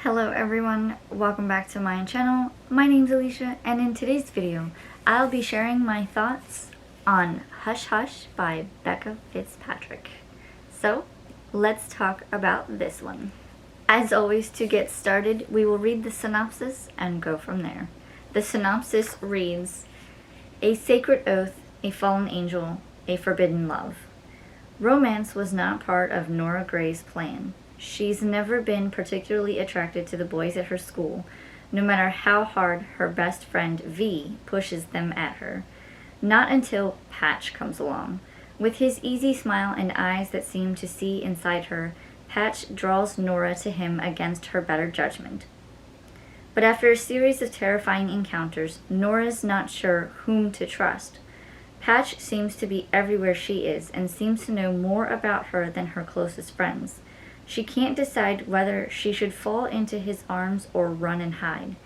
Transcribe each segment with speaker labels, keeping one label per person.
Speaker 1: Hello everyone, welcome back to my channel. My name's Alisha, and in today's video, I'll be sharing my thoughts on Hush Hush by Becca Fitzpatrick. So, let's talk about this one. As always, to get started, we will read the synopsis and go from there. The synopsis reads, "A sacred oath, a fallen angel, a forbidden love. Romance was not part of Nora Gray's plan. She's never been particularly attracted to the boys at her school, no matter how hard her best friend V pushes them at her. Not until Patch comes along. With his easy smile and eyes that seem to see inside her, Patch draws Nora to him against her better judgment. But after a series of terrifying encounters, Nora's not sure whom to trust. Patch seems to be everywhere she is and seems to know more about her than her closest friends. She can't decide whether she should fall into his arms or run and hide.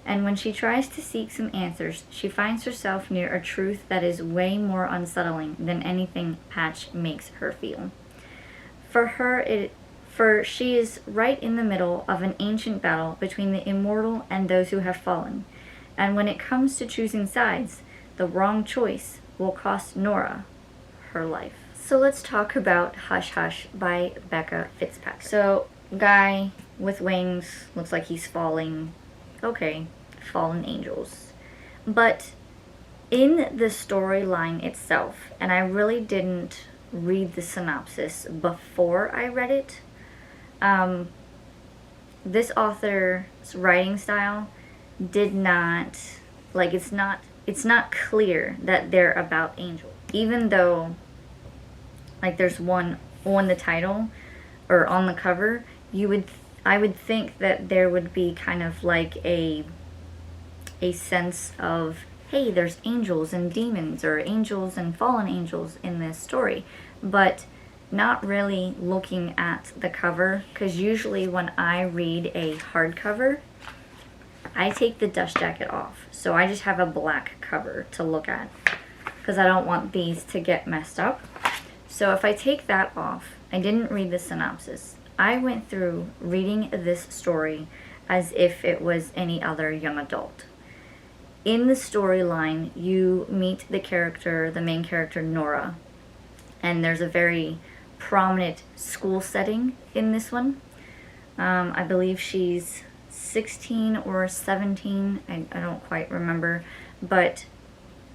Speaker 1: And when she tries to seek some answers, she finds herself near a truth that is way more unsettling than anything Patch makes her feel. For she is right in the middle of an ancient battle between the immortal and those who have fallen. And when it comes to choosing sides, the wrong choice will cost Nora her life." So let's talk about Hush Hush by Becca Fitzpatrick. So, guy with wings, looks like he's falling. Okay, fallen angels. But in the storyline itself, and I really didn't read the synopsis before I read it, this author's writing style did not, it's not clear that they're about angels. Even though there's one on the title or on the cover, I would think that there would be kind of like a sense of, hey, there's angels and demons or angels and fallen angels in this story, but not really looking at the cover, because usually when I read a hardcover, I take the dust jacket off, so I just have a black cover to look at because I don't want these to get messed up. So if I take that off, I didn't read the synopsis. I went through reading this story as if it was any other young adult. In the storyline, you meet the main character, Nora, and there's a very prominent school setting in this one. I believe she's 16 or 17, I don't quite remember, but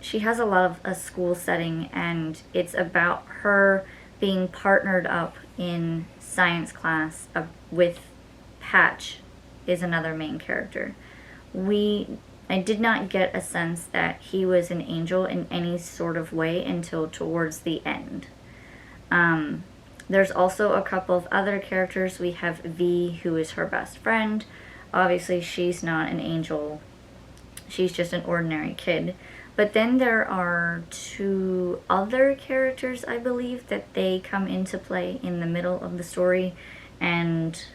Speaker 1: she has a lot of a school setting, and it's about her being partnered up in science class with Patch, is another main character. I did not get a sense that he was an angel in any sort of way until towards the end. There's also a couple of other characters. We have V, who is her best friend. Obviously, she's not an angel. She's just an ordinary kid. But then there are two other characters, I believe, that they come into play in the middle of the story, and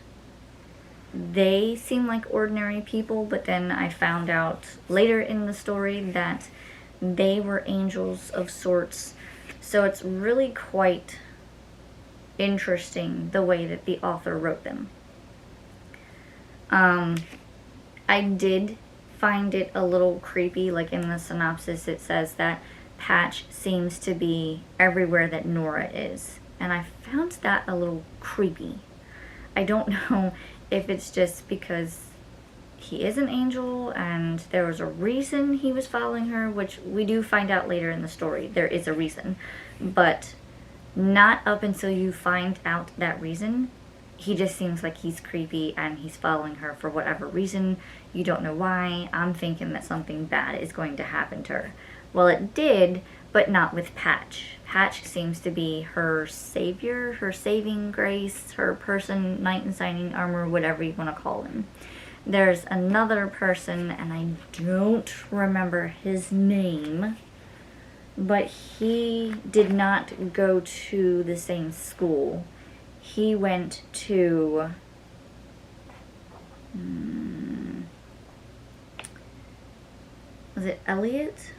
Speaker 1: they seem like ordinary people, but then I found out later in the story that they were angels of sorts. So it's really quite interesting the way that the author wrote them. I did find it a little creepy. Like in the synopsis, it says that Patch seems to be everywhere that Nora is, and I found that a little creepy. I don't know if it's just because he is an angel and there was a reason he was following her, which we do find out later in the story. There is a reason, but not up until you find out that reason. He just seems like he's creepy and he's following her for whatever reason. You don't know why. I'm thinking that something bad is going to happen to her. Well, it did, but not with Patch. Patch seems to be her savior, her saving grace, her person, knight in shining armor, whatever you want to call him. There's another person, and I don't remember his name, but he did not go to the same school. He went to, was it Elliot?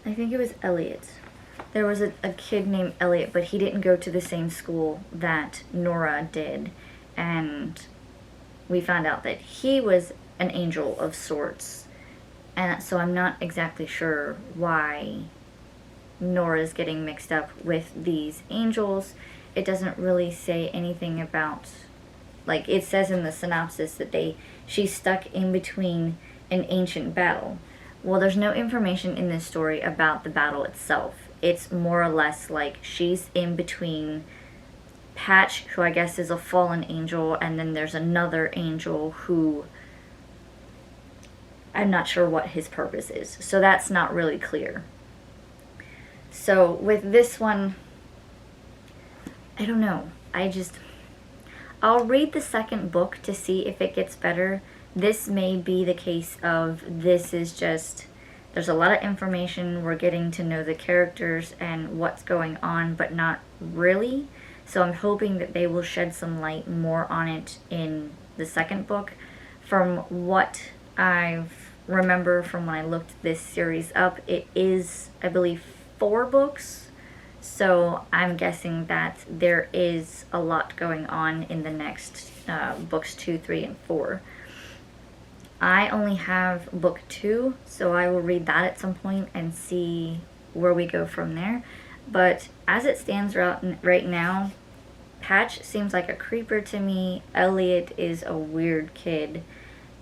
Speaker 1: I think it was Elliot. there was a kid named Elliot, but he didn't go to the same school that Nora did. And we found out that he was an angel of sorts. And so I'm not exactly sure why Nora's getting mixed up with these angels. It doesn't really say anything about, like, it says in the synopsis that she's stuck in between an ancient battle. Well, there's no information in this story about the battle itself. It's more or less like she's in between Patch, who I guess is a fallen angel, and then there's another angel who I'm not sure what his purpose is. So that's not really clear. So with this one, I don't know. I'll read the second book to see if it gets better. This may be the case of this is just, there's a lot of information, we're getting to know the characters and what's going on, but not really. So I'm hoping that they will shed some light more on it in the second book. From what I remember from when I looked this series up, it is, I believe, 4 books. So I'm guessing that there is a lot going on in the next books 2, 3, and 4. I only have book 2, so I will read that at some point and see where we go from there. But as it stands right now, Patch seems like a creeper to me. Elliot is a weird kid.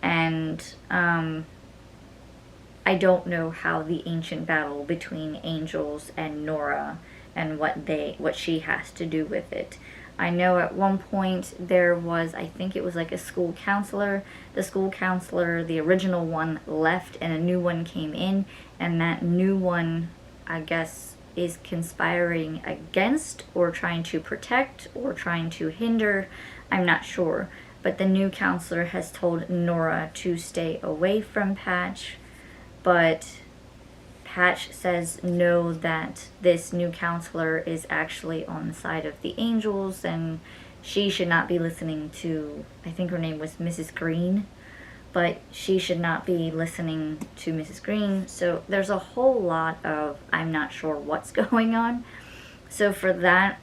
Speaker 1: And I don't know how the ancient battle between angels and Nora and what she has to do with it. I know at one point there was, I think it was like a school counselor. The school counselor, the original one, left and a new one came in, and that new one, I guess, is conspiring against or trying to protect or trying to hinder. I'm not sure. But the new counselor has told Nora to stay away from Patch, but Patch says no, that this new counselor is actually on the side of the angels and she should not be listening to, I think her name was Mrs. Green, but she should not be listening to Mrs. Green. So there's a whole lot of I'm not sure what's going on. So for that,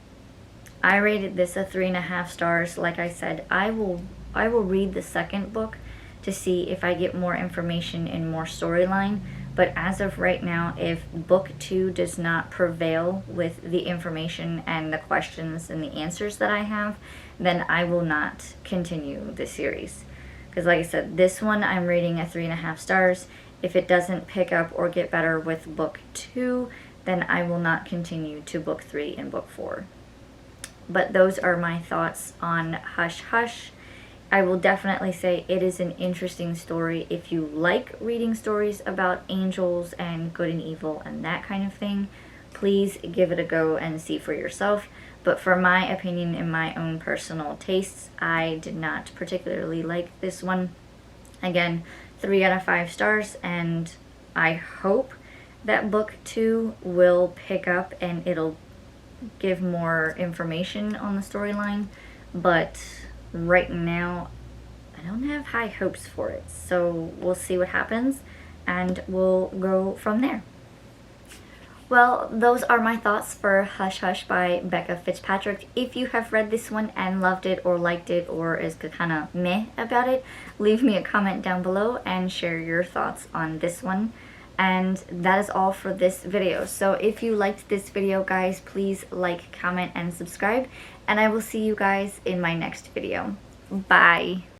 Speaker 1: I rated this a 3.5 stars. Like I said, I will read the second book to see if I get more information and more storyline. But as of right now, if book 2 does not prevail with the information and the questions and the answers that I have, then I will not continue the series. Because like I said, this one I'm rating a 3.5 stars. If it doesn't pick up or get better with book 2, then I will not continue to book 3 and book 4. But those are my thoughts on Hush Hush. I will definitely say it is an interesting story if you like reading stories about angels and good and evil and that kind of thing. Please give it a go and see for yourself. But for my opinion and my own personal tastes, I did not particularly like this one. Again, 3 out of 5 stars, and I hope that book 2 will pick up and it'll give more information on the storyline. But right now, I don't have high hopes for it. So we'll see what happens and we'll go from there. Well, those are my thoughts for Hush Hush by Becca Fitzpatrick. If you have read this one and loved it or liked it or is kind of meh about it, leave me a comment down below and share your thoughts on this one. And that is all for this video. So if you liked this video, guys, please like, comment, and subscribe. And I will see you guys in my next video. Bye.